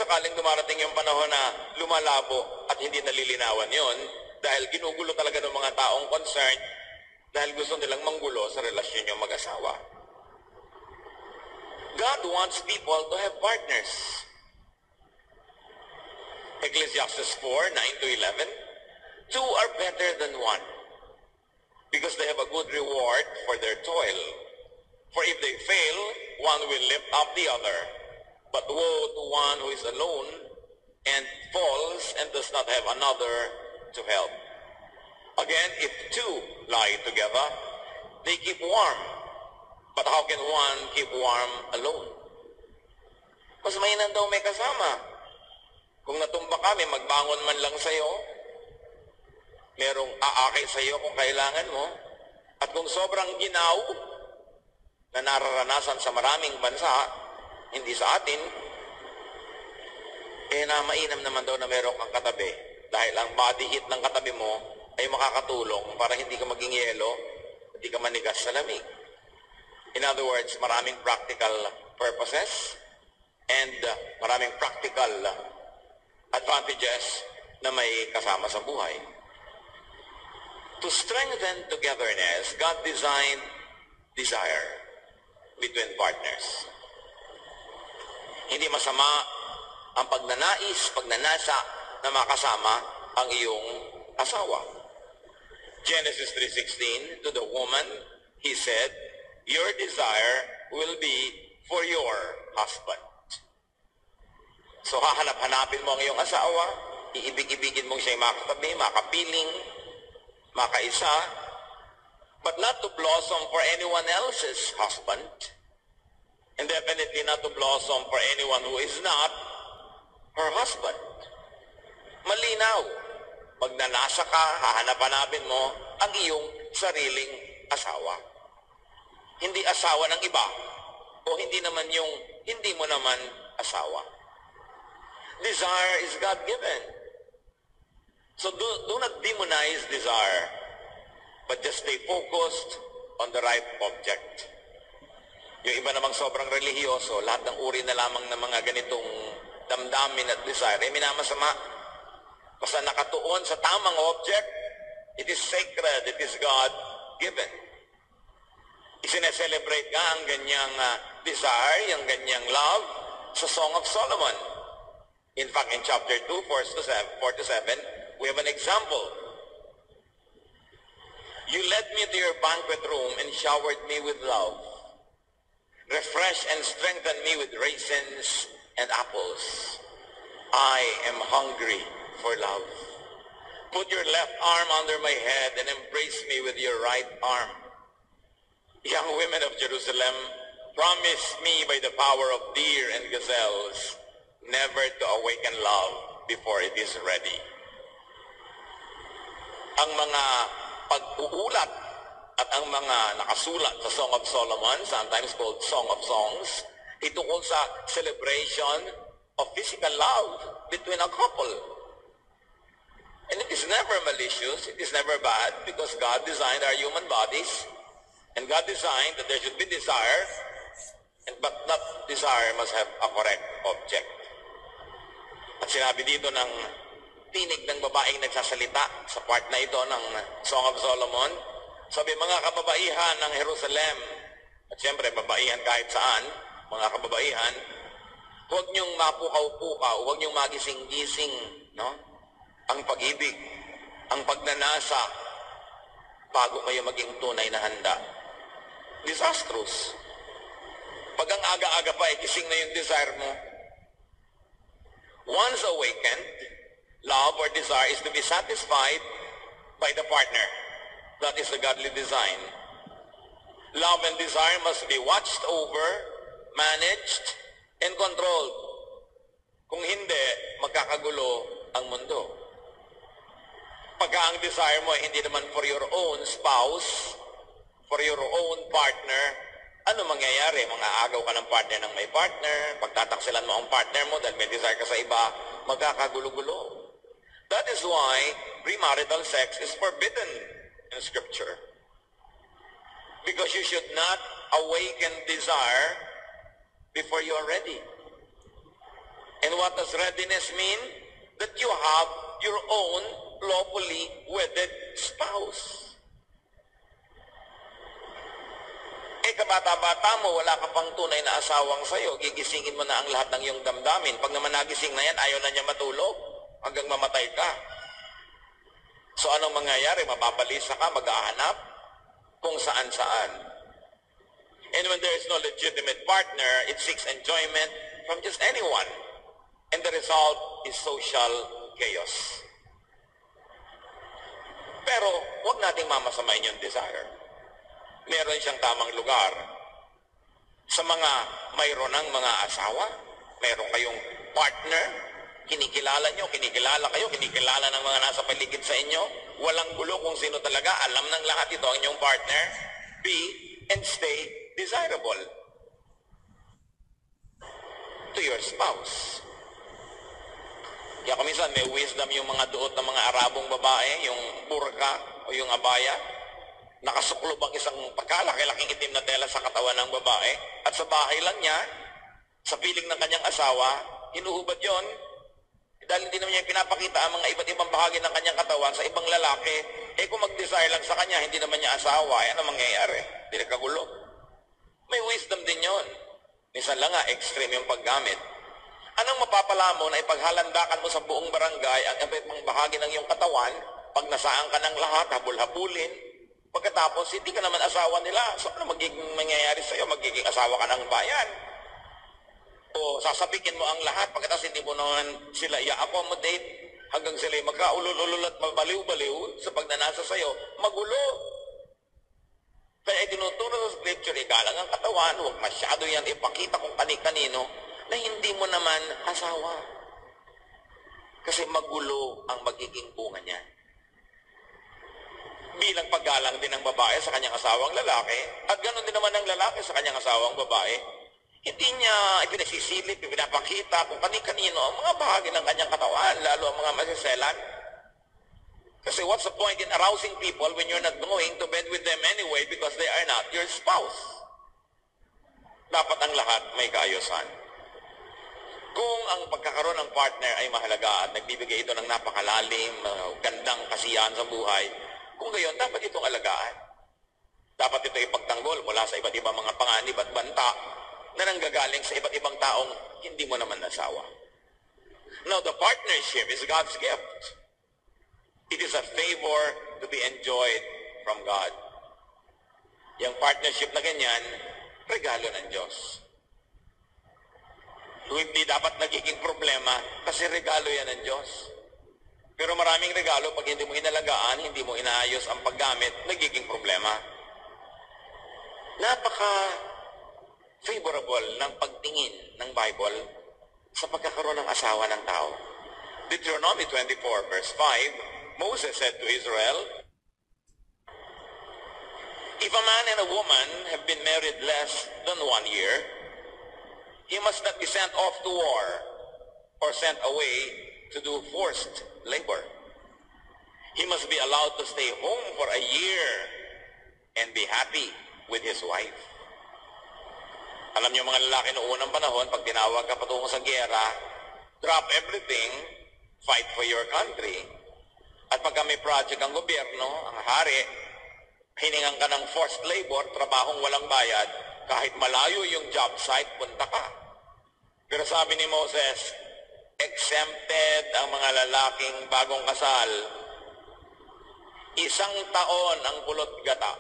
sakaling dumarating yung panahon na lumalabo at hindi nalilinawan yon dahil ginugulo talaga ng mga taong concerned dahil gusto nilang manggulo sa relasyon yung mag-asawa. God wants people to have partners. Ecclesiastes 4:9-11, two are better than one, because they have a good reward for their toil. For if they fail, one will lift up the other. But woe to one who is alone and falls and does not have another to help. Again, if two lie together, they keep warm. But how can one keep warm alone? Mas mainam daw may kasama. Kung natumba kami, magbangon man lang sa'yo. Merong aakay sa'yo kung kailangan mo. At kung sobrang ginaw na nararanasan sa maraming bansa, hindi sa atin, na mainam naman daw na meron kang katabi. Dahil ang body heat ng katabi mo ay makakatulong para hindi ka maging yelo, hindi ka manigas sa lamig. In other words, maraming practical purposes and maraming practical advantages na may kasama sa buhay. To strengthen togetherness, God designed desire between partners. Hindi masama ang pagnanais, pagnanasa na makasama ang iyong asawa. Genesis 3:16, to the woman, he said, your desire will be for your husband. So hahanap-hanapin mo ang iyong asawa, iibig-ibigin mo siya'y makatabi, makapiling, makaisa, but not to blossom for anyone else's husband, and definitely not to blossom for anyone who is not her husband. Malinaw, magnanasa ka, hahanap-hanapin mo ang iyong sariling asawa. Hindi asawa ng iba, o hindi naman yung hindi mo naman asawa. Desire is God-given. So do not demonize desire, but just stay focused on the right object. Yung iba namang sobrang relihiyoso, lahat ng uri na lamang ng mga ganitong damdamin at desire, minamasama. Basta nakatuon sa tamang object, it is sacred, it is God-given. Isineselebrate nga ang ganyang desire, yung ganyang love, sa Song of Solomon. In fact, in chapter 2, 4-7, we have an example. You led me to your banquet room and showered me with love. Refresh and strengthen me with raisins and apples. I am hungry for love. Put your left arm under my head and embrace me with your right arm. Young women of Jerusalem, promise me by the power of deer and gazelles, never to awaken love before it is ready. Ang mga pag-uulat at ang mga nakasulat sa Song of Solomon, sometimes called Song of Songs, itungkol sa celebration of physical love between a couple. And it is never malicious, it is never bad, because God designed our human bodies, and God designed that there should be desire, but that desire must have a correct object. At sinabi dito ng tinig ng babaeng nagsasalita sa part na ito ng Song of Solomon, sabi, mga kababaihan ng Jerusalem, at siyempre babaihan kahit saan, mga kababaihan, huwag niyong mapukaw-pukaw, huwag niyong magising-gising, no? Ang pag-ibig, ang pagnanasa, bago kayo maging tunay na handa. Disastrous. Pag ang aga-aga pa, gising na yung desire mo. Once awakened, love or desire is to be satisfied by the partner. That is the godly design. Love and desire must be watched over, managed, and controlled. Kung hindi, magkakagulo ang mundo. Pagka ang desire mo ay hindi naman for your own spouse, for your own partner, ano mangyayari? Mga agaw ka ng partner ng may partner, pagtataksilan mo ang partner mo dahil may desire ka sa iba, magkakagulo-gulo. That is why premarital sex is forbidden in Scripture. Because you should not awaken desire before you are ready. And what does readiness mean? That you have your own lawfully wedded spouse. Kabata-bata mo, wala ka pang tunay na asawang sa'yo, gigisingin mo na ang lahat ng iyong damdamin. Pag naman nagising na yan, ayaw na niya matulog hanggang mamatay ka. So anong mangyayari? Mapabalisa ka, mag-ahanap kung saan-saan. And when there is no legitimate partner, it seeks enjoyment from just anyone. And the result is social chaos. Pero huwag nating mamasamain yung desire. Meron siyang tamang lugar. Sa mga mayroon ng mga asawa, meron kayong partner, kinikilala nyo, kinikilala kayo, kinikilala ng mga nasa paligid sa inyo, walang gulo kung sino talaga, alam ng lahat ito ang inyong partner, be and stay desirable to your spouse. Kaya kuminsan may wisdom yung mga duot ng mga Arabong babae, yung burka o yung abaya, nakasuklob ang isang pagkalaki-laking itim na tela sa katawan ng babae at sa bahay lang niya, sa piling ng kanyang asawa, hinuhubad yon dahil hindi naman niya pinapakita ang mga iba't ibang bahagi ng kanyang katawan sa ibang lalaki. Kung mag-desire lang sa kanya, hindi naman niya asawa, yan ang mangyayari. Hindi nagkagulo. May wisdom din yon. Minsan lang nga, extreme yung paggamit. Anong mapapala mo na ipaghalandakan mo sa buong barangay ang iba't ibang bahagi ng iyong katawan, pag nasaan ka ng lahat, habul-habulin, pagkatapos, hindi ka naman asawa nila. So, ano magiging mangyayari sa'yo? Magiging asawa ka ng bayan. O sasabikin mo ang lahat, pagkatapos hindi mo naman sila i-accommodate hanggang sila magkaulul-ulul at mabaliw-baliw sa pagnanasa sa'yo. Magulo. Kaya tinuturo sa scripture, igalang ang katawan, huwag masyado yan ipakita kung kani-kanino na hindi mo naman asawa. Kasi magulo ang magiging bunga niya. Bilang paggalang din ng babae sa kanyang asawang lalaki, at ganoon din naman ng lalaki sa kanyang asawang babae. Hindi niya ipinasisilip, ipinapakita kung kani-kanino ang mga bahagi ng kanyang katawan, lalo ang mga masiselan. Kasi what's the point in arousing people when you're not going to bed with them anyway because they are not your spouse? Dapat ang lahat may kaayusan. Kung ang pagkakaroon ng partner ay mahalaga at nagbibigay ito ng napakalalim, gandang kasiyahan sa buhay, kung gayon, dapat itong alagaan. Dapat ito ipagtanggol mula sa iba't ibang mga panganib at banta na nanggagaling sa iba't ibang taong hindi mo naman nasawa. Now, the partnership is God's gift. It is a favor to be enjoyed from God. Yung partnership na ganyan, regalo ng Diyos. Hindi dapat nagiging problema kasi regalo yan ng Diyos. Pero maraming regalo, pag hindi mo inalagaan, hindi mo inaayos ang paggamit, nagiging problema. Napaka-favorable ng pagtingin ng Bible sa pagkakaroon ng asawa ng tao. Deuteronomy 24 verse 5, Moses said to Israel, "If a man and a woman have been married less than 1 year, he must not be sent off to war or sent away to do forced labor. He must be allowed to stay home for a year and be happy with his wife." Alam niyo mga lalaki noong unang panahon, pag tinawag ka patungo sa giyera, drop everything, fight for your country. At pagka may project ang gobyerno, ang hari, hiningan ka ng forced labor, trabahong walang bayad, kahit malayo yung job site, punta ka. Pero sabi ni Moses, exempted ang mga lalaking bagong kasal. 1 taon ang pulot gata.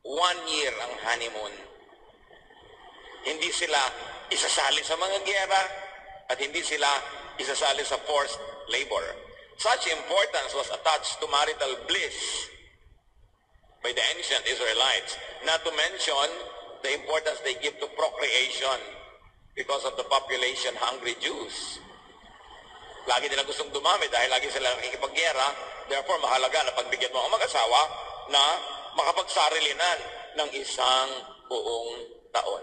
1 year ang honeymoon. Hindi sila isasali sa mga giyera at hindi sila isasali sa forced labor. Such importance was attached to marital bliss by the ancient Israelites. Not to mention the importance they give to procreation because of the population-hungry Jews. Lagi nila gustong dumami dahil lagi sila nakikipagyera. Therefore, mahalaga na pagbigyan mo ang mag-asawa na makapagsarilinan ng 1 buong taon.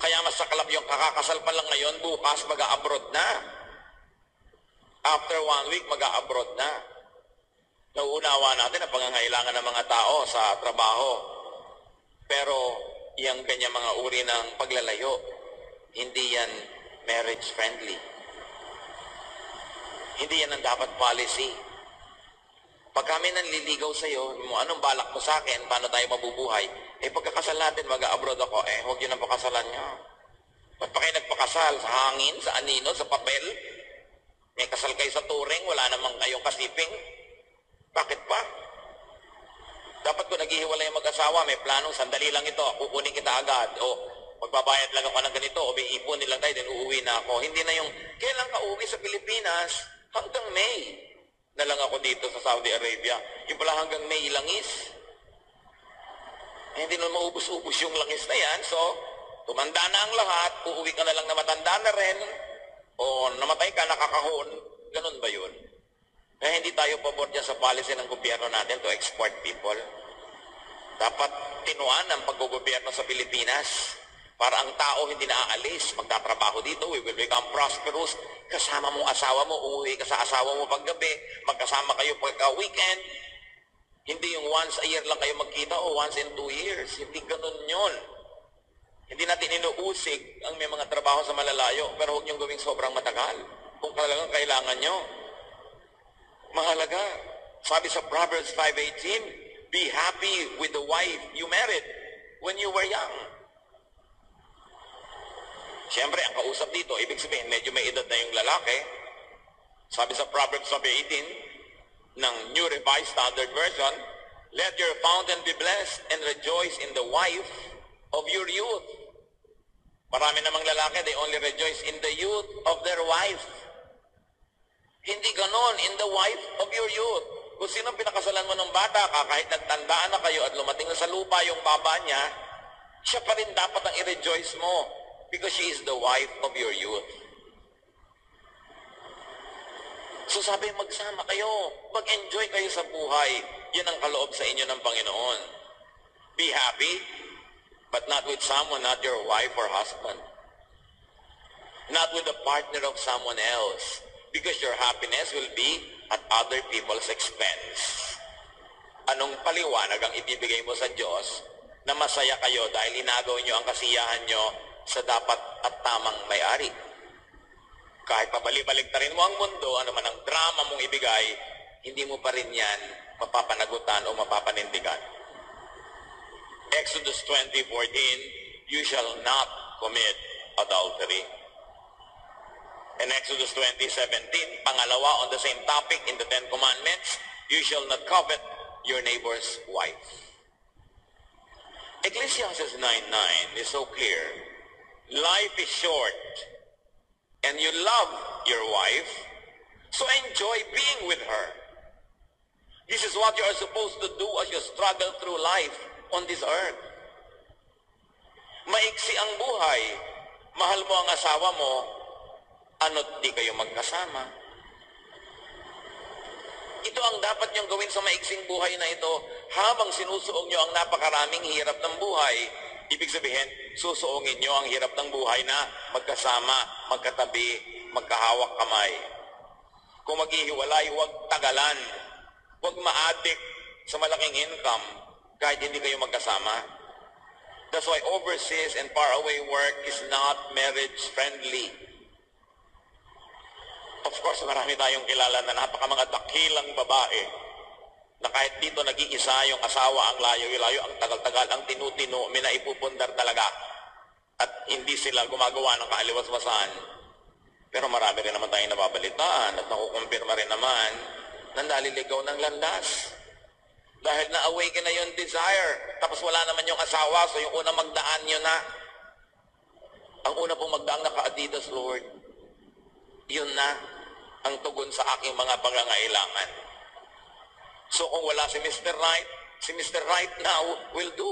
Kaya mas saklap yung kakakasal pa lang ngayon, bukas mag-a-abroad na. After 1 week, mag-a-abroad na. Nauunawa natin ang pangangailangan ng mga tao sa trabaho. Pero yung kanya mga uri ng paglalayo, hindi yan marriage-friendly. Hindi yan ang dapat policy. Pag kami nanliligaw sa'yo, anong balak mo sa akin, paano tayo mabubuhay? Pagkakasal natin, mag-abroad ako, huwag yun ang pakasalan nyo. Ba't pa kayo nagpakasal? Sa hangin, sa anino, sa papel? May kasal kayo sa turing, wala namang kayong kasiping? Bakit pa? Dapat kung naghihiwalay ang mag-asawa, may planong, sandali lang ito, kukunin kita agad, o magbabayad lang ako ng ganito, o may ipunin lang tayo, then uuwi na ako. Hindi na yung, kailan ka uuwi sa Pilipinas? Hanggang May na lang ako dito sa Saudi Arabia. Yung pala hanggang May langis. Hindi na maubos-ubos yung langis na yan, so, tumanda na ang lahat, uuwi ka na lang na matanda na rin, o namatay ka, nakakahon, ganun ba yun? Kaya hindi tayo pabor dyan sa policy ng gobyerno natin to export people. Dapat tinuan ang paggogobyerno sa Pilipinas para ang tao hindi na aalis. Magtatrabaho dito, we will become prosperous. Kasama mong asawa mo, umuwi ka sa asawa mo paggabi, magkasama kayo pagka-weekend. Hindi yung once a year lang kayo magkita o once in 2 years. Hindi ganun yun. Hindi natin inuusig ang may mga trabaho sa malalayo, pero huwag niyong gawing sobrang matagal. Kung talagang kailangan nyo. Mahalaga. Sabi sa Proverbs 5:18, be happy with the wife you married when you were young. Siyempre, ang kausap dito, ibig sabihin, medyo may edad na yung lalaki. Sabi sa Proverbs 5:18 ng New Revised Standard Version, let your fountain be blessed and rejoice in the wife of your youth. Marami namang lalaki, they only rejoice in the youth of their wife. Hindi ganon, in the wife of your youth. Kung sino pinakasalan mo ng bata ka, kahit nagtandaan na kayo at lumating na sa lupa yung baba niya, siya pa rin dapat ang i-rejoice mo because she is the wife of your youth. So sabi, magsama kayo, mag-enjoy kayo sa buhay. Yan ang kaloob sa inyo ng Panginoon. Be happy, but not with someone, not your wife or husband. Not with the partner of someone else. Because your happiness will be at other people's expense. Anong paliwanag ang ibibigay mo sa Diyos na masaya kayo dahil inagaw nyo ang kasiyahan nyo sa dapat at tamang may-ari? Kahit pabalik-baliktarin mo ang mundo, ano man ang drama mong ibigay, hindi mo pa rin yan mapapanagutan o mapapanindigan. Exodus 20:14, you shall not commit adultery. In Exodus 20:17, pangalawa on the same topic in the Ten Commandments, you shall not covet your neighbor's wife. Ecclesiastes 9:9 is so clear. Life is short, and you love your wife, so enjoy being with her. This is what you are supposed to do as you struggle through life on this earth. Maiksi ang buhay. Mahal mo ang asawa mo, ano't di kayo magkasama. Ito ang dapat niyong gawin sa maiksing buhay na ito habang sinusuong niyo ang napakaraming hirap ng buhay. Ibig sabihin, susuongin niyo ang hirap ng buhay na magkasama, magkatabi, magkahawak kamay. Kung maghihiwalay, huwag tagalan. Huwag ma-addict sa malaking income kahit hindi kayo magkasama. That's why overseas and faraway work is not marriage-friendly. Of course, marami tayong kilala na napaka-mga dakilang babae na kahit dito nag-iisa yung asawa ang layo-layo, ang tagal-tagal, ang tinutino, may naipupundar talaga. At hindi sila gumagawa ng kaaliwas-wasan. Pero marami rin naman tayong nababalitaan at nakukumpirma rin naman na naliligaw ng landas. Dahil na-awaken na yung desire. Tapos wala naman yung asawa, so yung una magdaan nyo na. Ang una pong magdaang naka-Adidas, Lord, yun na ang tugon sa aking mga pangangailangan. So kung wala si Mr. Right now will do.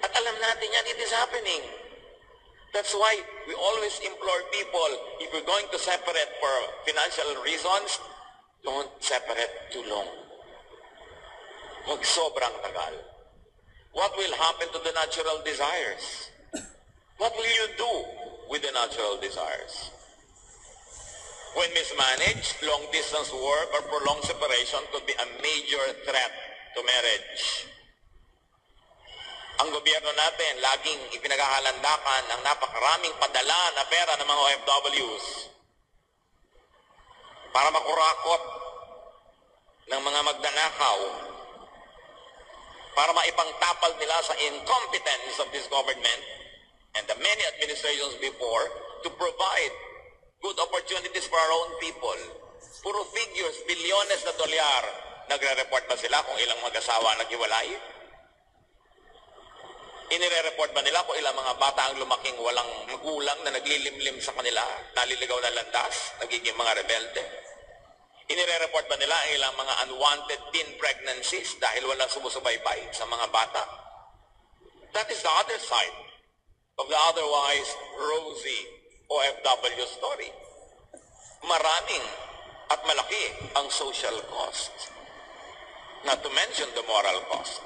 At alam natin yan, it is happening. That's why we always implore people, if you're going to separate for financial reasons, don't separate too long. Huwag sobrang tagal. What will happen to the natural desires? What will you do with the natural desires? When mismanaged, long-distance work or prolonged separation could be a major threat to marriage. Ang gobyerno natin, laging ipinaghahalandakan ang napakaraming padala na pera ng mga OFWs para makurakot ng mga magnanakaw, para maipangtapal nila sa incompetence of this government and the many administrations before to provide good opportunities for our own people. Puro figures, bilyones na dolyar. Nagre-report ba sila kung ilang mag-asawa naghiwalay? Inire-report ba nila kung ilang mga bata ang lumaking walang magulang na naglilimlim sa kanila, naliligaw na landas, nagiging mga rebelde? Inire-report ba nila ang ilang mga unwanted teen pregnancies dahil walang sumusubaybay sa mga bata? That is the other side of the otherwise rosy OFW story. Maraming at malaki ang social cost. Not to mention the moral cost.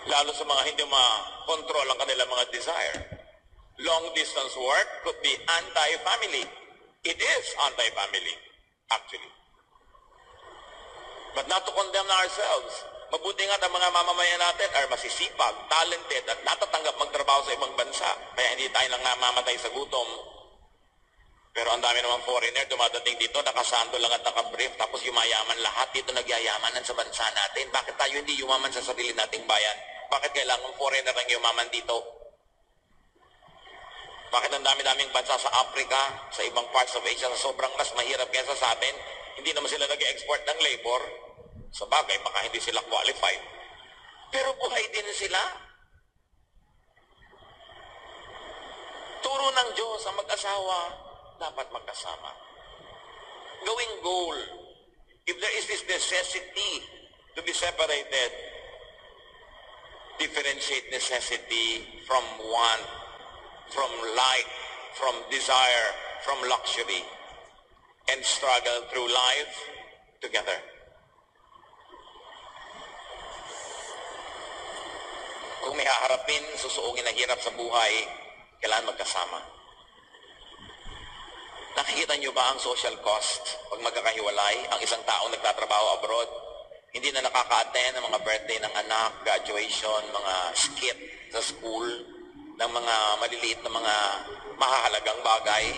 Lalo sa mga hindi ma-control ang kanilang mga desire. Long-distance work could be anti-family. It is anti-family, actually. But not to condemn ourselves. Mabuti nga ang mga mamamayan natin ay masisipag, talented, at natatanggap magtrabaho sa ibang bansa. Kaya hindi tayo lang namamatay sa gutom. Pero ang dami namang foreigner, dumadating dito, nakasando lang at nakabrief, tapos yumayaman lahat. Dito nagyayamanan sa bansa natin. Bakit tayo hindi yumaman sa sarili nating bayan? Bakit kailangan foreigner ang yumaman dito? Bakit ang dami-daming bansa sa Africa, sa ibang parts of Asia, na sobrang mas mahirap kaysa sa atin, hindi naman sila nag-export ng labor? Sa bagay, baka hindi sila qualified. Pero buhay din sila. Turo ng Diyos ang mag-asawa, dapat magkasama. Gawing goal. If there is this necessity to be separated, differentiate necessity from want, from light, from desire, from luxury, and struggle through life together. Kung may haharapin, susuungin na hirap sa buhay, kailangan magkasama. Nakikita niyo ba ang social cost pag magkakahiwalay? Ang isang taong nagtatrabaho abroad, hindi na nakaka-attend ng mga birthday ng anak, graduation, mga skit sa school, ng mga maliliit na mga mahahalagang bagay.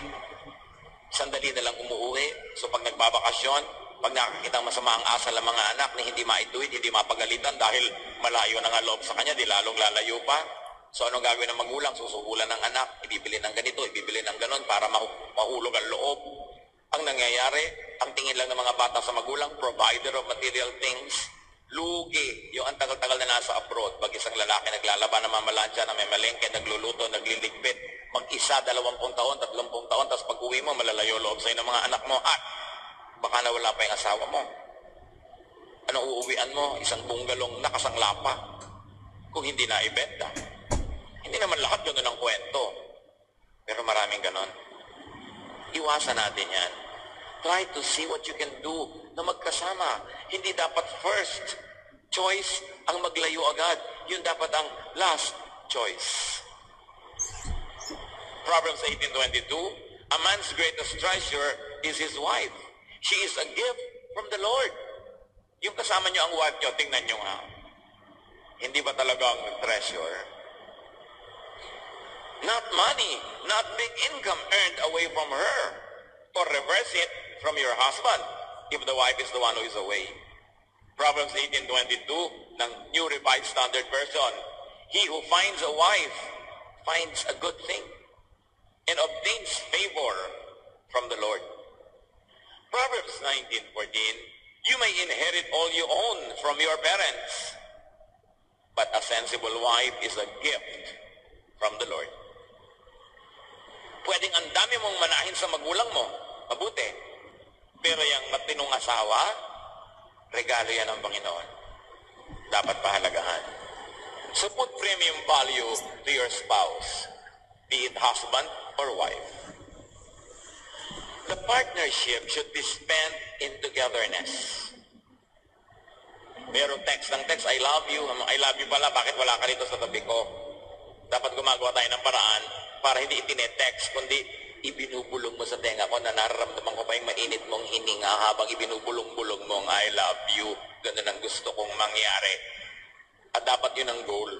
Sandali na lang umuwi. So pag nagbabakasyon, pag nakakita masama ang asal ng mga anak na hindi maituwid, hindi mapagalitan dahil malayo na nga loob sa kanya, di lalong lalayo pa. So anong gagawin ng magulang? Susuhulan ng anak, ibibili ng ganito, ibibili ng ganon para mahulog ang loob. Ang nangyayari, ang tingin lang ng mga bata sa magulang, provider of material things, lugi, yung ang tagal-tagal na nasa abroad, pag isang lalaki naglalaban ng mamalansya na may malengke, nagluluto, nagliligpit, mag-isa, 20 taon, 30 taon, tapos pag uwi mo, malalayo loob sa'yo ng mga anak mo, at baka nawala pa yung asawa mo. Anong uuwian mo? Isang bunggalong nakasangla pa. Kung hindi na ibenta. Hindi naman lahat gano'n ang kwento. Pero maraming gano'n. Iwasan natin yan. Try to see what you can do na magkasama. Hindi dapat first choice ang maglayo agad. Yun dapat ang last choice. Proverbs 18:22, a man's greatest treasure is his wife. She is a gift from the Lord. Yung kasama nyo ang wife nyo, tingnan nyo nga. Hindi ba talagang treasure? Not money, not big income earned away from her. Or reverse it from your husband if the wife is the one who is away. Proverbs 18:22 ng New Revised Standard Version. He who finds a wife finds a good thing and obtains favor from the Lord. Proverbs 19:14, you may inherit all you own from your parents, but a sensible wife is a gift from the Lord. Pwedeng ang dami mong manahin sa magulang mo, mabuti. Pero yung matinong asawa, regalo yan ng Panginoon. Dapat pahalagahan. So put premium value to your spouse, be it husband or wife. The partnership should be spent in togetherness. Pero text ng text, I love you pala, bakit wala ka dito sa tabi ko? Dapat gumagawa tayo ng paraan para hindi itinetext, kundi ibinubulong mo sa tenga ko na nararamdaman ko pa yung mainit mong hininga habang ibinubulong-bulong mong I love you. Ganun ang gusto kong mangyari. At dapat yun ang goal.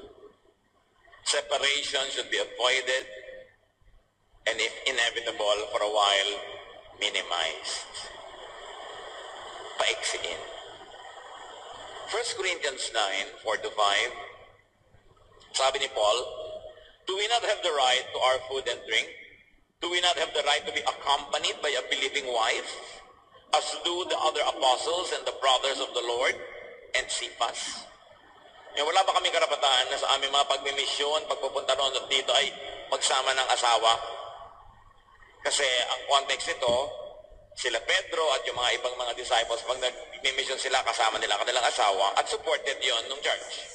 Separation should be avoided and if inevitable for a while, minimized. Paiksiin. 1 Corinthians 9, 4-5, sabi ni Paul, do we not have the right to our food and drink? Do we not have the right to be accompanied by a believing wife, as do the other apostles and the brothers of the Lord and Cephas? Wala ba kaming karapatan na sa aming mga pagmimisyon, pagpupunta noon at dito ay magsama ng asawa? Kasi ang context nito, sila Pedro at yung mga ibang mga disciples, pag nag-mission sila, kasama nila kanilang asawa at supported yon ng church.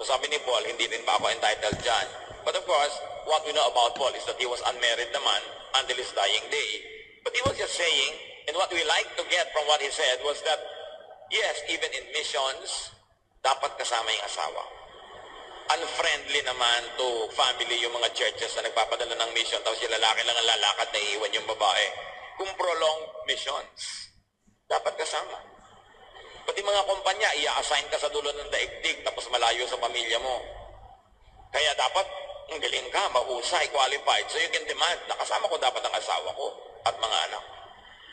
So sabi ni Paul, hindi rin ba ako entitled dyan? But of course, what we know about Paul is that he was unmarried naman until his dying day. But he was just saying, and what we like to get from what he said was that, yes, even in missions, dapat kasama yung asawa. Unfriendly naman to family yung mga churches na nagpapadala ng mission, tapos yung lalaki lang ang lalakad na iiwan yung babae. Kung prolonged missions, dapat kasama. Pati mga kumpanya, i-assign ka sa dulo ng daigdig, tapos malayo sa pamilya mo. Kaya dapat, ang galing ka, mahusay, qualified, so you can demand, nakasama ko dapat ang asawa ko at mga anak.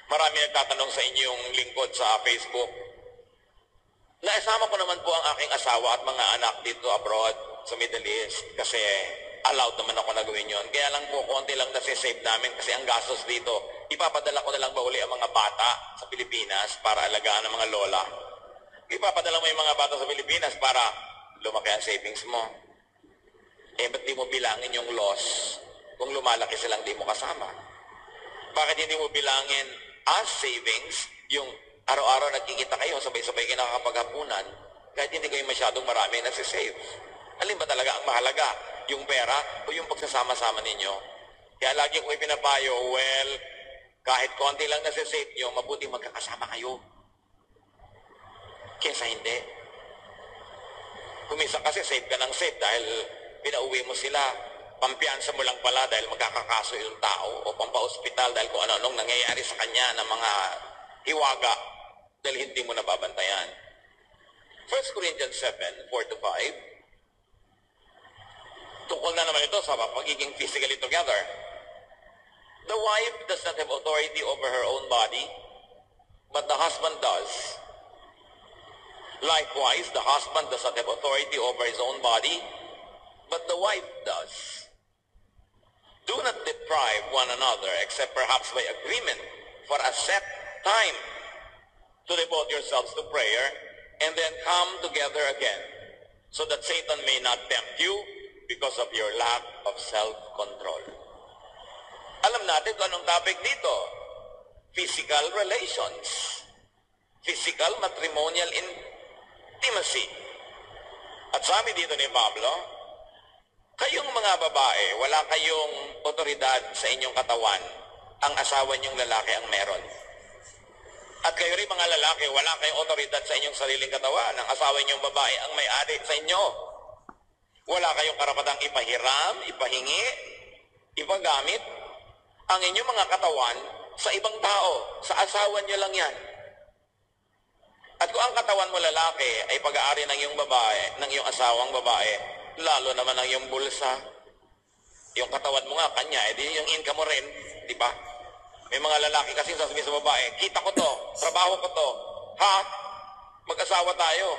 Marami nagtatanong sa inyo yung lingkod sa Facebook, naisama ko naman po ang aking asawa at mga anak dito abroad sa Middle East kasi allowed naman ako na gawin yun. Kaya lang po, konti lang nasi-save namin kasi ang gastos dito, ipapadala ko na lang ba uli ang mga bata sa Pilipinas para alagaan ang mga lola? Ipapadala mo yung mga bata sa Pilipinas para lumaki ang savings mo. Ba't di mo bilangin yung loss kung lumalaki silang di mo kasama? Bakit hindi mo bilangin as savings yung araw-araw nagkikita kayo, sabay-sabay kayo nakakapaghapunan, kahit hindi kayo masyadong marami nasi-save? Alin ba talaga ang mahalaga? Yung pera o yung pagsasama-sama ninyo? Kaya lagi ko ipinapayo, well, kahit konti lang nasi-save nyo, mabuti magkakasama kayo. Kesa hindi. Kumisa kasi save ka ng save dahil pinauwi mo sila. Pampiyansa mo lang pala dahil magkakakaso yung tao o pampa-hospital dahil kung ano-anong nangyayari sa kanya ng mga hiwaga dahil hindi mo nababantayan. 1 Corinthians 7, 4-5, tungkol na naman ito sa pagiging physically together. The wife does not have authority over her own body, but the husband does. Likewise, the husband does not have authority over his own body, but the wife does. Do not deprive one another, except perhaps by agreement, for a set time to devote yourselves to prayer, and then come together again, so that Satan may not tempt you because of your lack of self-control. Alam natin kung anong topic dito. Physical relations. Physical matrimonial intimacy. At sabi dito ni Pablo, kayong mga babae, wala kayong otoridad sa inyong katawan. Ang asawa niyong lalaki ang meron. At kayo rin mga lalaki, wala kayong otoridad sa inyong sariling katawan. Ang asawa niyong babae ang may-ari sa inyo. Wala kayong karapatang ipahiram, ipahingi, ipagamit ang inyong mga katawan sa ibang tao. Sa asawa niyo lang yan. At kung ang katawan mo lalaki ay pag-aari ng iyong babae, ng iyong asawang babae, lalo naman ang iyong bulsa. Yung katawan mo nga, kanya, edi yung income mo rin, di ba? May mga lalaki kasi sasabihin sa babae, kita ko to, trabaho ko to, ha? Mag-asawa tayo.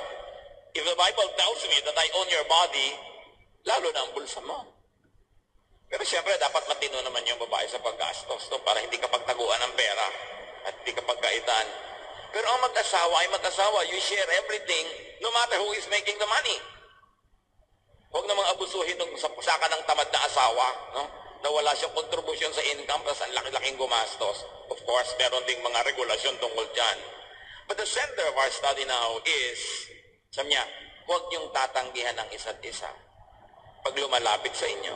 If the Bible tells me that I own your body, lalo na ang bulsa mo. Pero siyempre, dapat matino naman yung babae sa paggastos para hindi ka pagtaguan ng pera at hindi ka pagkaitan. Pero ang mag-asawa ay mag-asawa. You share everything no matter who is making the money. Huwag namang abusuhin ng saka ng tamad na asawa, no? Na wala siyang contribution sa income kasi ang laki-laking gumastos. Of course, meron ding mga regulasyon tungkol dyan. But the center of our study now is, sabi niya, huwag niyong tatanggihan ang isa't isa. Pag lumalapit sa inyo,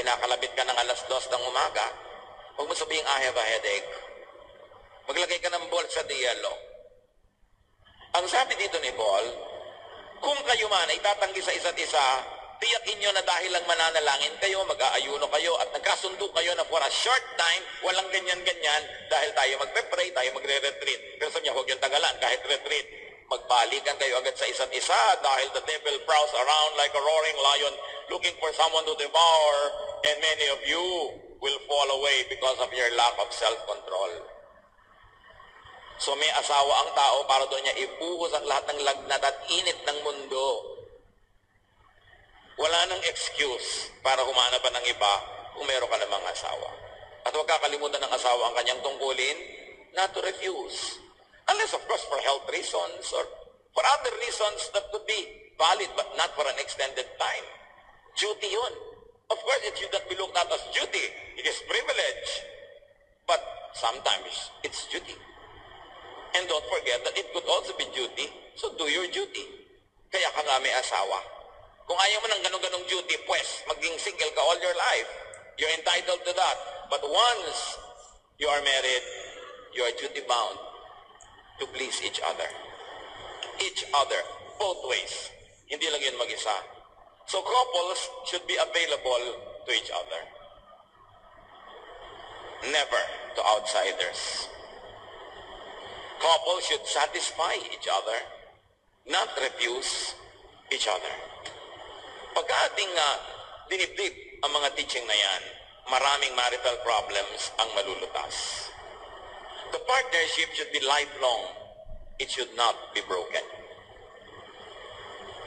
kinakalabit ka ng alas 2 ng umaga, huwag mo sabihin, I have a headache. Maglagay ka ng bolsa de yelo. Ang sabi dito ni Paul, kung kayo man ay tatanggi sa isa't isa, tiyakin nyo na dahil lang mananalangin kayo, mag-aayuno kayo, at nagkasundo kayo na for a short time, walang ganyan-ganyan, dahil tayo magpe-pray, tayo magre-retreat. Pero sabi niya, huwag yung tagalan, kahit retreat. Magbalikan kayo agad sa isa't isa dahil the devil prowls around like a roaring lion looking for someone to devour, and many of you will fall away because of your lack of self-control. So may asawa ang tao para doon niya ibuhos ang lahat ng lagnat at init ng mundo. Wala nang excuse para humanap pa ng iba kung meron ka namang asawa. At huwag kakalimutan ng asawa ang kanyang tungkulin, not to refuse. Unless, of course, for health reasons or for other reasons that could be valid but not for an extended time. Duty yun. Of course, it should not be looked at as duty. It is privilege. But sometimes, it's duty. And don't forget that it could also be duty, so do your duty. Kaya ka nga may asawa. Kung ayaw mo ng ganong-ganong duty, pues, maging single ka all your life. You're entitled to that. But once you are married, you are duty-bound to please each other. Each other, both ways. Hindi lang yun mag-isa. So couples should be available to each other. Never to outsiders. Couples should satisfy each other, not refuse each other. Pagka ating dinibdib ang mga teaching na yan, maraming marital problems ang malulutas. The partnership should be lifelong. It should not be broken.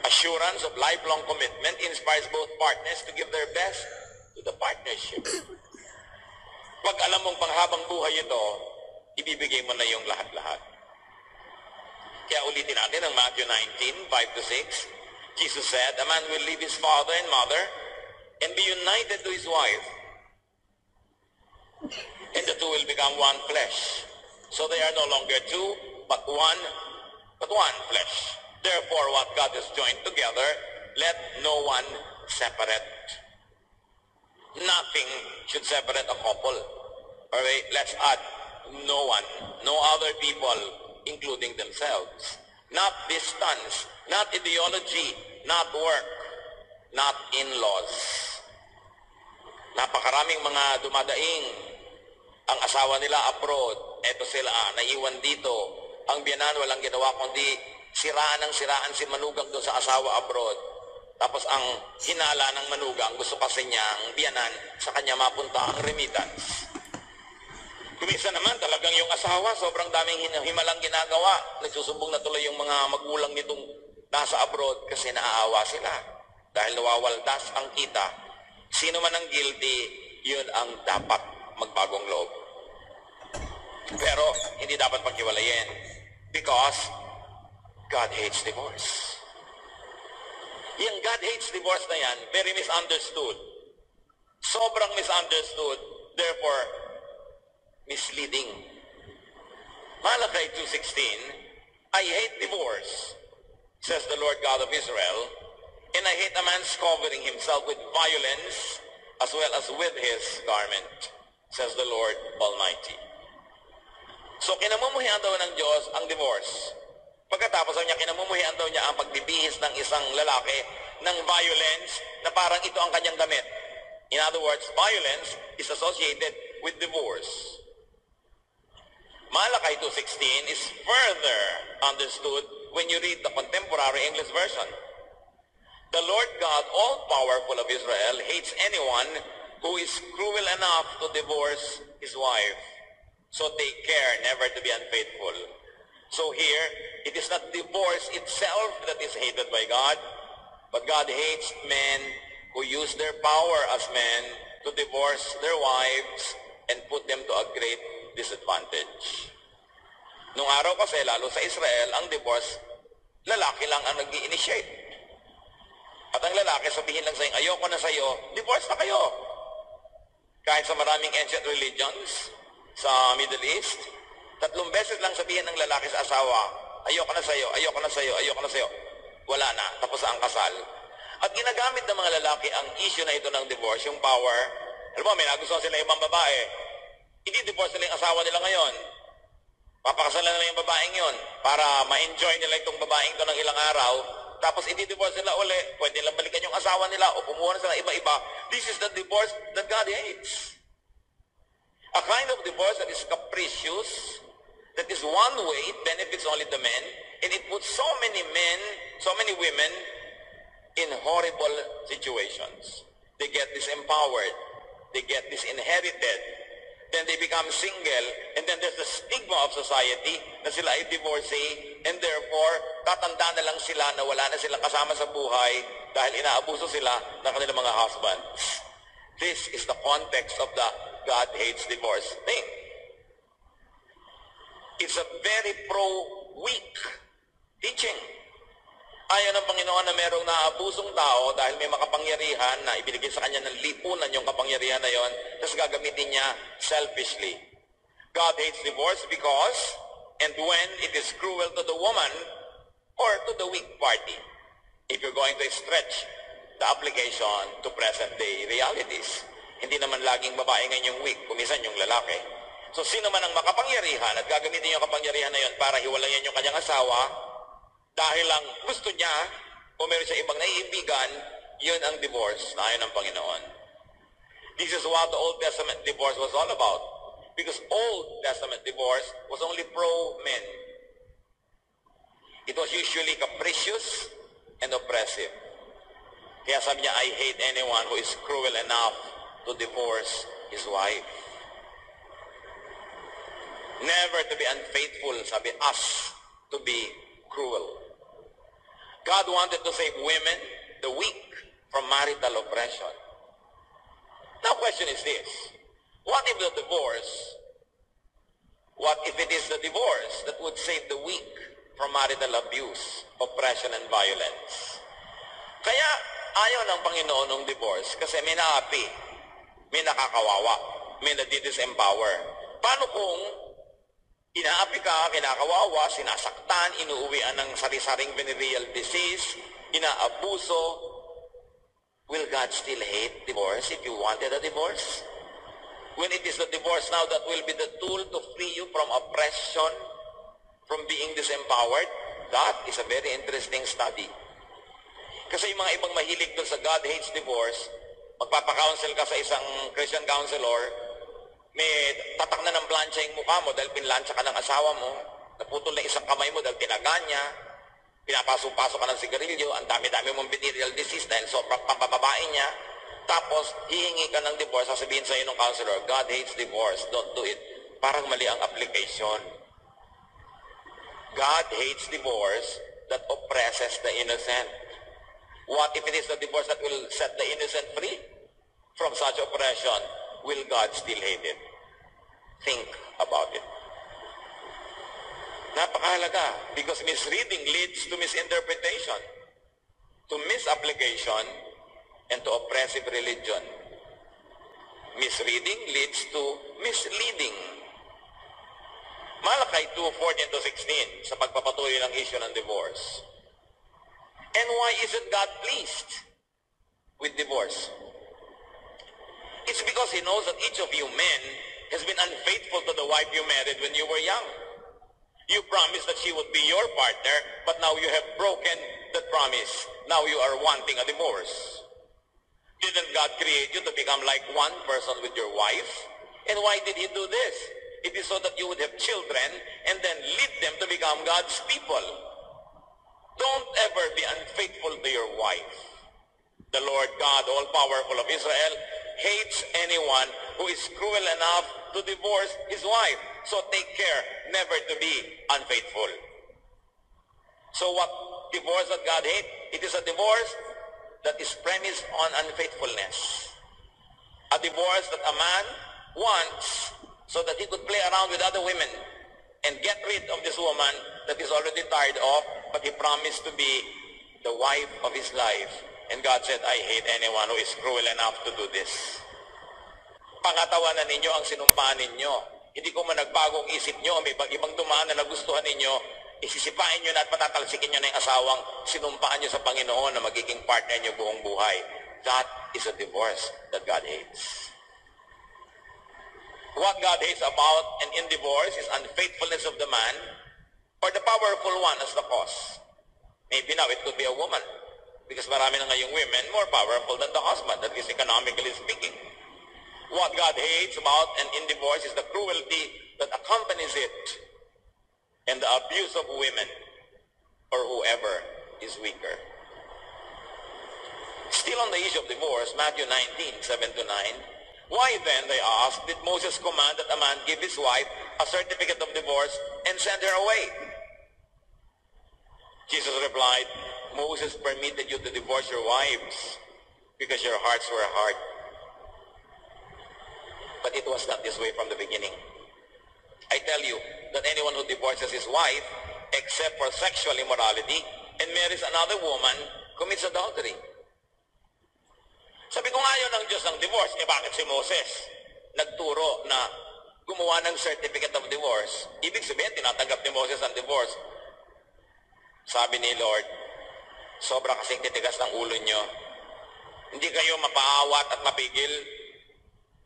Assurance of lifelong commitment inspires both partners to give their best to the partnership. Pag alam mong panghabang buhay ito, ibibigay mo na yung lahat-lahat. Kaya ulitin natin ang Matthew 19, 5-6. Jesus said, "A man will leave his father and mother and be united to his wife, and the two will become one flesh. So they are no longer two, but one flesh. Therefore, what God has joined together, let no one separate." Nothing should separate a couple. Okay, let's add no one, no other people, including themselves. Not distance, not ideology, not work, not in-laws. Napakaraming mga dumadaing. Ang asawa nila abroad, eto sila, naiwan dito. Ang biyanan walang ginawa kundi siraan si manugang doon sa asawa abroad. Tapos ang hinala ng manugang, gusto kasi niya ang biyanan sa kanya mapunta ang remittance. Kumisa naman talagang yung asawa, sobrang daming himalang ginagawa. Nagsusumbong na tuloy yung mga magulang nitong nasa abroad kasi naaawa sila. Dahil nawawaldas ang kita. Sino man ang guilty, yun ang dapat magbagong loob. Pero hindi dapat paghiwalayin because God hates divorce. Yung God hates divorce na yan, very misunderstood. Sobrang misunderstood, therefore misleading. Malachi 2:16, "I hate divorce, says the Lord God of Israel, and I hate a man's covering himself with violence as well as with his garment, says the Lord Almighty." So kinamumuhian daw ng Diyos ang divorce. Pagkatapos niya, kinamumuhian daw niya ang pagbibihis ng isang lalaki ng violence na parang ito ang kanyang damit. In other words, violence is associated with divorce. Malachi 2:16 is further understood when you read the contemporary English version. The Lord God, all-powerful of Israel, hates anyone who is cruel enough to divorce his wife. So take care never to be unfaithful. So here, it is not divorce itself that is hated by God, but God hates men who use their power as men to divorce their wives and put them to a great disadvantage. Nung araw kasi, lalo sa Israel, ang divorce, lalaki lang ang nag-i-initiate. At ang lalaki, sabihin lang sa'yo, ayoko na sa'yo, divorce na kayo. Kahit sa maraming ancient religions sa Middle East, 3 beses lang sabihin ng lalaki sa asawa, ayoko na sa'yo, ayoko na sa'yo, ayoko na sa'yo. Wala na, tapos ang kasal. At ginagamit ng mga lalaki ang issue na ito ng divorce, yung power. Alam mo, may nagustuhan sila ibang babae. Hindi divorce nila yung asawa nila ngayon. Papakasalan nila yung babaeng yon para ma-enjoy nila itong babaeng to ng ilang araw. Tapos i-divorce nila uli. Pwede nilang balikan yung asawa nila o kumuha na sila iba-iba. This is the divorce that God hates. A kind of divorce that is capricious, that is one way, it benefits only the men, And it puts so many men, so many women in horrible situations. They get disempowered. They get disinherited. Then they become single. And then there's the stigma of society na sila ay divorcee. And therefore, tatanda na lang sila na wala na silang kasama sa buhay dahil inaabuso sila ng kanilang mga husbands. This is the context of the God hates divorce thing. It's a very pro-weak teaching. Ayaw ng Panginoon na merong naabusong tao dahil may makapangyarihan na ibinigay sa kanya ng lipunan yung kapangyarihan na yon, tapos gagamitin niya selfishly. God hates divorce because and when it is cruel to the woman or to the weak party. If you're going to stretch the application to present-day realities. Hindi naman laging babae ngayon yung weak, kumisan yung lalaki. So sino man ang makapangyarihan at gagamitin yung kapangyarihan na yon para hiwalayan yung kanyang asawa, dahil lang gusto niya o meron siya ibang naiibigan, yun ang divorce na ayon ng Panginoon. This is what the Old Testament divorce was all about. Because Old Testament divorce was only pro-men. It was usually capricious and oppressive. Kaya sabi niya, I hate anyone who is cruel enough to divorce his wife. Never to be unfaithful, sabi, us to be cruel. God wanted to save women, the weak, from marital oppression. Now, question is this. What if it is the divorce that would save the weak from marital abuse, oppression, and violence? Kaya, ayaw ng Panginoon ng divorce kasi may naapi, may nakakawawa, may nadidisempower. Paano kung inaapi ka, kinakawawa, sinasaktan, inuuwian ng sari-saring venereal disease, inaabuso? Will God still hate divorce if you wanted a divorce? When it is the divorce now that will be the tool to free you from oppression, from being disempowered? That is a very interesting study. Kasi yung mga ibang mahilig doon sa God hates divorce, magpapakounsel ka sa isang Christian counselor, may tatak na ng plancha yung mukha mo dahil pinlansya ka ng asawa mo, naputol na isang kamay mo dahil tinaga niya, pinapasok-pasok ka ng sigarilyo, ang dami-dami mong venereal disease dahil sobrang pampababae niya, tapos hihingi ka ng divorce, sasabihin sa iyo ng counselor, God hates divorce, don't do it. Parang mali ang application. God hates divorce that oppresses the innocent. What if it is the divorce that will set the innocent free from such oppression? Will God still hate it? Think about it. Napakahalaga because misreading leads to misinterpretation, to misapplication, and to oppressive religion. Misreading leads to misleading. Malakay 2:14-16 sa pagpapatuloy ng issue ng divorce. And why isn't God pleased with divorce? It's because He knows that each of you men has been unfaithful to the wife you married when you were young. You promised that she would be your partner, but now you have broken that promise. Now you are wanting a divorce. Didn't God create you to become like one person with your wife? And why did He do this? It is so that you would have children and then lead them to become God's people. Don't ever be unfaithful to your wife. The Lord God, all-powerful of Israel, hates anyone who is cruel enough to divorce his wife. So take care never to be unfaithful. So what divorce that God hates? It is a divorce that is premised on unfaithfulness. A divorce that a man wants so that he could play around with other women and get rid of this woman that is already tired of, but he promised to be the wife of his life. And God said, I hate anyone who is cruel enough to do this. Pangatawanan ninyo ang sinumpaan ninyo. Hindi ko man nagbagong isip nyo, may ibang dumaan na nagustuhan ninyo, isisipain nyo na at patatalsikin nyo na yung asawang sinumpaan nyo sa Panginoon na magiging partner nyo buong buhay. That is a divorce that God hates. What God hates about and in divorce is unfaithfulness of the man or the powerful one as the cause. Maybe now it could be a woman because marami na ngayong women more powerful than the husband, that is economically speaking. What God hates about and in divorce is the cruelty that accompanies it and the abuse of women. or whoever is weaker. Still on the issue of divorce, Matthew 19:7-9, why then, they asked, did Moses command that a man give his wife a certificate of divorce and send her away? Jesus replied, Moses permitted you to divorce your wives because your hearts were hard. But it was not this way from the beginning. I tell you that anyone who divorces his wife, except for sexual immorality, and marries another woman, commits adultery. Sabi ko nga yun ng Diyos ng divorce, bakit si Moses nagturo na gumawa ng certificate of divorce? Ibig sabihin, tinatanggap ni Moses ang divorce. Sabi ni Lord, sobra kasing titigas ng ulo nyo. Hindi kayo mapaawat at mapigil.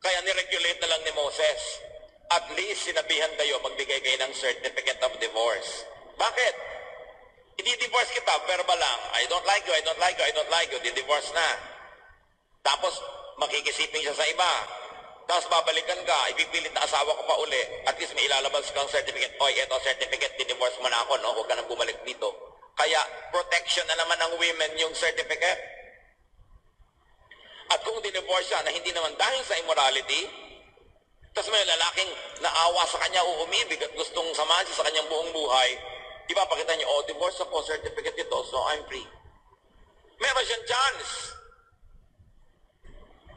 Kaya niregulate na lang ni Moses. At least sinabihan kayo, magbigay kayo ng certificate of divorce. Bakit? Hindi-divorce kita, verbal lang. I don't like you, I don't like you, I don't like you. Di-divorce na. Tapos, makikisipin siya sa iba. Tapos babalikan ka, ipipilit na asawa ko pa uli. At least may ilalabas kang certificate. Oy, eto certificate, di-divorce mo na ako, no? Huwag ka nang bumalik dito. Kaya, protection na naman ng women yung certificate. At kung di-divorce siya na hindi naman dahil sa immorality, tapos may lalaking naawa sa kanya o umibig at gustong samahan siya sa kanyang buong buhay, ipapakita niya, oh, divorce ako, certificate ito, so I'm free. Meron siyang chance.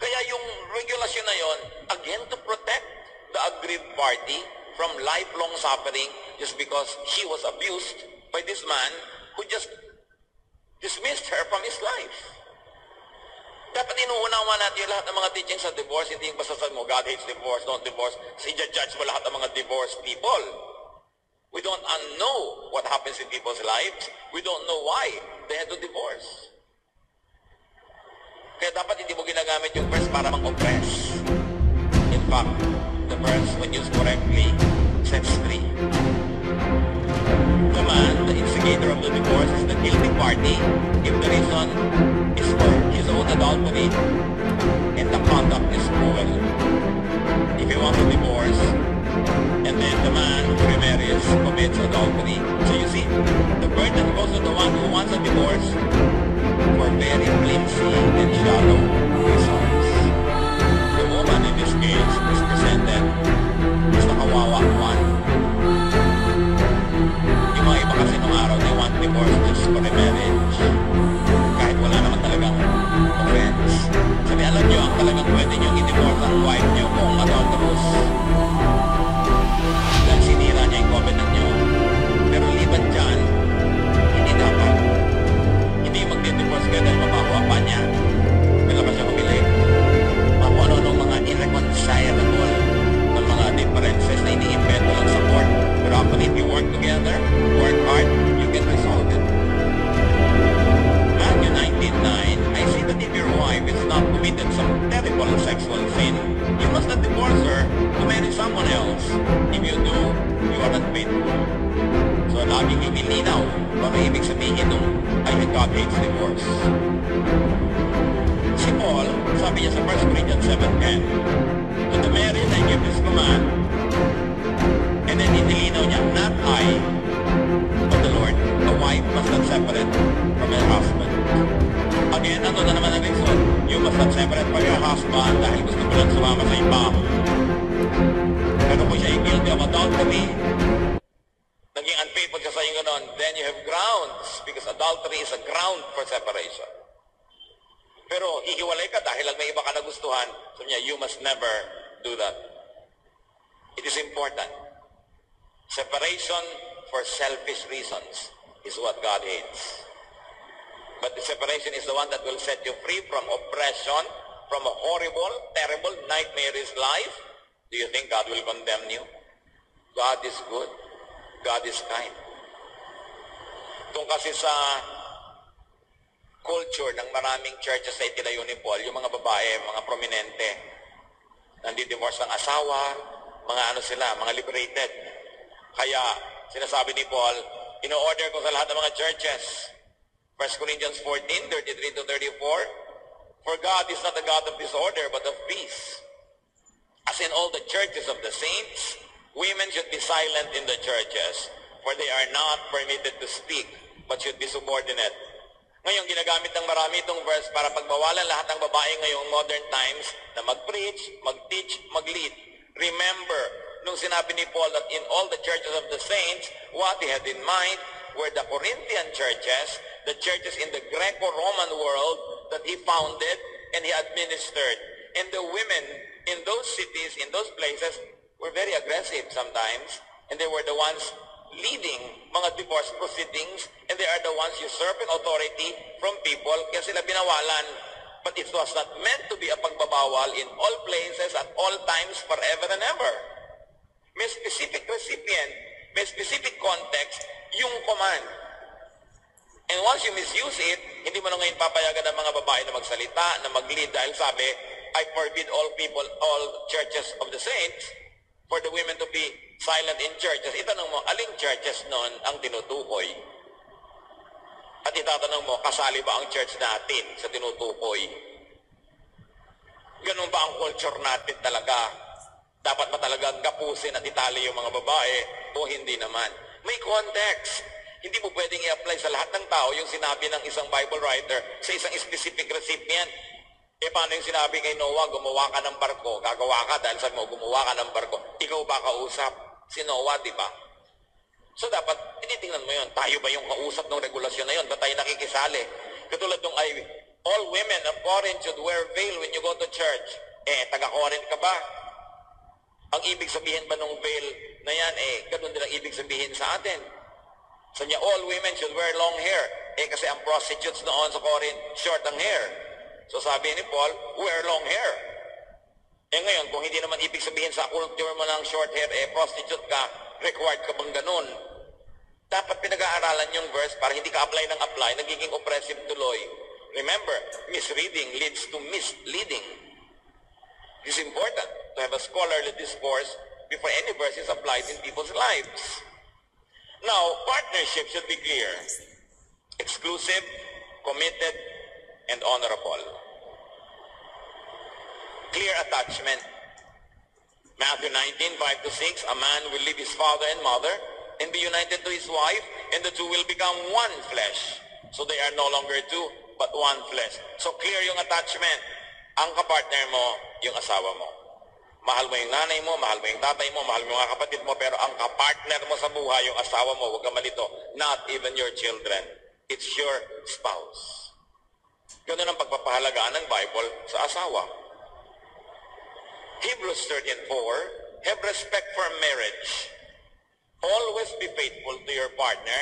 Kaya yung regulasyon na yon, again, to protect the aggrieved party from lifelong suffering just because she was abused by this man who just dismissed her from his life. Dapat inuunawa natin lahat ng mga teachings sa divorce, hindi yung basta sabi mo, God hates divorce, don't divorce. So, i-judge mo lahat ng mga divorced people. We don't know what happens in people's lives. We don't know why they had to divorce. Kaya dapat hindi mo ginagamit yung verse para mang-oppress. In fact, the verse, when used correctly, sets free. The man, the instigator of the divorce, is the guilty party if the reason is for his own adultery and the conduct is cruel. If he wants a divorce, and then the man who remarries commits adultery. So you see, the burden goes to the one who wants a divorce for very flimsy and shallow reasons. The woman in this case is presented as the kawawa one. Yung mga iba kasi nung araw, they want divorce just for a marriage. Kahit wala naman talagang offense. Sabi, alam nyo, ang talagang pwede nyo i-divorce ang wife nyo kung adulterous. Dahil sinira niya yung covenant nyo. Pero liban dyan, hindi dapat. Hindi magdi-divorce ka dahil mabaho pa niya. Kailangan siya humili. Ano-ano mga irreconcilable ng mga differences na ini-invento lang support. Pero often if you work together, work hard, you can resolve it. Matthew 19:9, I see that if your wife is not committed some terrible sexual sin, you must not divorce her to marry someone else. If you do, you are not faithful. So laging ibilinaw, ano ibig sabihin nung I think God hates divorce. Si Paul, sabi niya sa 1 Corinthians 7:10, to the married I give this command, and then inilinaw niya, not I, but the Lord, a wife must not separate from her husband. Again, ano na naman ang reason? You must not separate from your husband dahil gusto mo lang sumama sa iba. Pero kung siya ay guilty of adultery, naging unfaithful siya sa iyo ganon, then you have grounds because adultery is a ground for separation. Pero hihiwalay ka dahil lang may iba ka nagustuhan, sabi niya, you must never do that. It is important. Separation for selfish reasons is what God hates. But the separation is the one that will set you free from oppression, from a horrible, terrible, nightmarish life. Do you think God will condemn you? God is good. God is kind. Kung kasi sa culture ng maraming churches na itinayo ni Paul, yung mga babae, mga prominente, nandi-divorce ng asawa, mga ano sila, mga liberated. Kaya, sinasabi ni Paul, ino-order ko sa lahat ng mga churches. 1 Corinthians 14:33-34, for God is not a God of disorder, but of peace. As in all the churches of the saints, women should be silent in the churches, for they are not permitted to speak, but should be subordinate. Ngayon, ginagamit ng marami itong verse para pagbawalan lahat ng babae ngayong modern times na mag-preach, mag-teach, mag-lead. Remember, nung sinabi ni Paul that in all the churches of the saints, what he had in mind were the Corinthian churches, the churches in the Greco-Roman world that he founded and he administered. And the women in those cities, in those places, were very aggressive sometimes, and they were the ones leading mga divorce proceedings, and they are the ones usurping authority from people, kaya sila binawalan. But it was not meant to be a pagbabawal in all places, at all times, forever and ever. May specific recipient, may specific context, yung command. And once you misuse it, hindi mo na ngayon papayagan ng mga babae na magsalita, na mag-lead, dahil sabi, I forbid all people, all churches of the saints, for the women to be silent in churches. Itanong mo, aling churches nun ang tinutukoy? At itatanong mo, kasali ba ang church natin sa tinutukoy? Ganun ba ang culture natin talaga? Dapat ba talagang kapusin at itali yung mga babae o hindi naman? May context. Hindi mo pwedeng i-apply sa lahat ng tao yung sinabi ng isang Bible writer sa isang specific recipient. Paano yung sinabi kay Noah, gumawa ka ng barko, gagawa ka dahil sabi mo, gumawa ka ng barko, ikaw ba kausap? Si Noah, di ba? So dapat, tinitingnan mo yun, tayo ba yung kausap ng regulasyon na yun? Ba tayo nakikisali? Katulad nung all women of Corinth should wear veil when you go to church. Taga-Corinth ka ba? Ang ibig sabihin ba nung veil na yan, ganun din ang ibig sabihin sa atin. So niya, all women should wear long hair. Kasi ang prostitutes noon sa Corinth, short ang hair. So sabi ni Paul, wear long hair. Ngayon, kung hindi naman ibig sabihin sa culture mo ng short hair, prostitute ka, required ka bang ganun? Dapat pinag-aaralan yung verse para hindi ka apply ng apply, nagiging oppressive tuloy. Remember, misreading leads to misleading. It's important to have a scholarly discourse before any verse is applied in people's lives. Now, partnership should be clear, exclusive, committed, and honorable. Clear attachment. Matthew 19, 5-6, a man will leave his father and mother and be united to his wife, and the two will become one flesh. So they are no longer two, but one flesh. So clear yung attachment. Ang kapartner mo, yung asawa mo. Mahal mo yung nanay mo, mahal mo yung tatay mo, mahal mo yung mga kapatid mo, pero ang kapartner mo sa buhay, yung asawa mo, huwag ka malito. Not even your children. It's your spouse. Ganun ang pagpapahalagaan ng Bible sa asawa. Hebrews 13:4, have respect for marriage. Always be faithful to your partner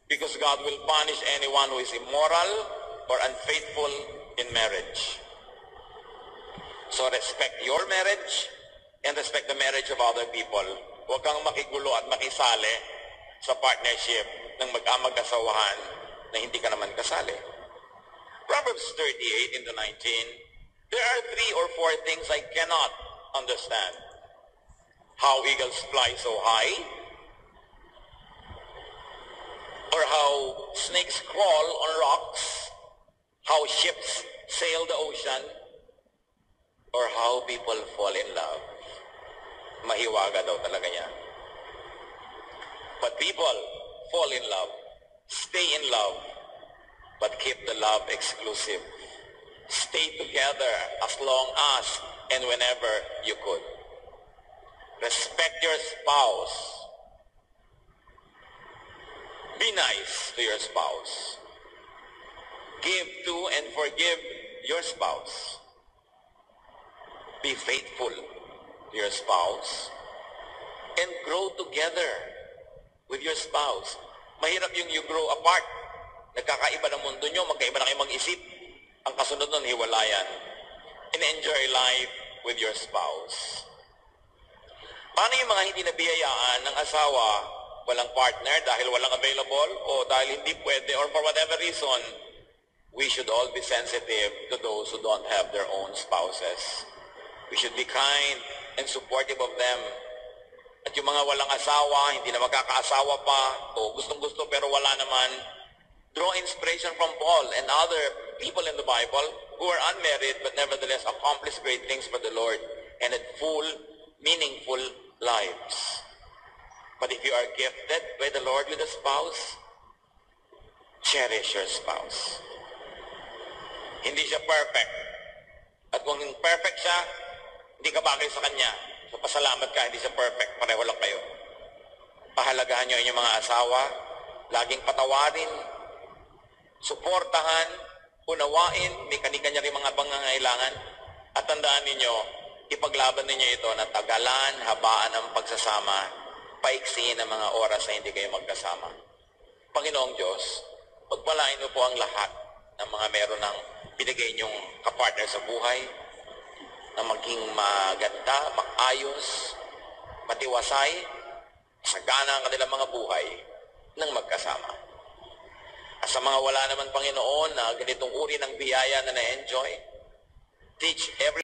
because God will punish anyone who is immoral or unfaithful in marriage. So respect your marriage and respect the marriage of other people. Huwag kang makigulo at makisali sa partnership ng mag-amag-asawahan na hindi ka naman kasali. Proverbs 38:19, there are 3 or 4 things I cannot understand. How eagles fly so high, or how snakes crawl on rocks, how ships sail the ocean, or how people fall in love. Mahiwaga daw talaga niya. But people fall in love, stay in love, but keep the love exclusive. Stay together as long as and whenever you could. Respect your spouse. Be nice to your spouse. Give to and forgive your spouse. Be faithful to your spouse. And grow together with your spouse. Mahirap yung you grow apart. Nagkakaiba ng mundo nyo, magkaiba na kayo mag-isip. Ang kasunod nun, hiwalayan. And enjoy life with your spouse. Paano yung mga hindi nabiyayaan ng asawa, walang partner dahil walang available, o dahil hindi pwede, or for whatever reason? We should all be sensitive to those who don't have their own spouses. We should be kind and supportive of them. At yung mga walang asawa, hindi na magkakaasawa pa, o gustong-gusto pero wala naman, draw inspiration from Paul and other people in the Bible who are unmarried but nevertheless accomplished great things for the Lord and had full, meaningful lives. But if you are gifted by the Lord with a spouse, cherish your spouse. Hindi siya perfect. At kung perfect siya, hindi ka bagay sa kanya. So pasalamat ka, hindi siya perfect. Pareho lang kayo. Pahalagahan niyo inyong mga asawa. Laging patawarin. Suportahan. Unawain. May kanya-kanya rin mga pangangailangan. At tandaan ninyo, ipaglaban ninyo ito na tagalan, habaan ang pagsasama, paiksiin ang mga oras na hindi kayo magkasama. Panginoong Diyos, pagpalain mo po ang lahat ng mga meron ng binigay niyong kapartner sa buhay na maging maganda, maayos, matiwasay, sagana ang kanilang mga buhay ng magkasama. At sa mga wala naman, Panginoon, na ganitong uri ng biyaya na na-enjoy, teach every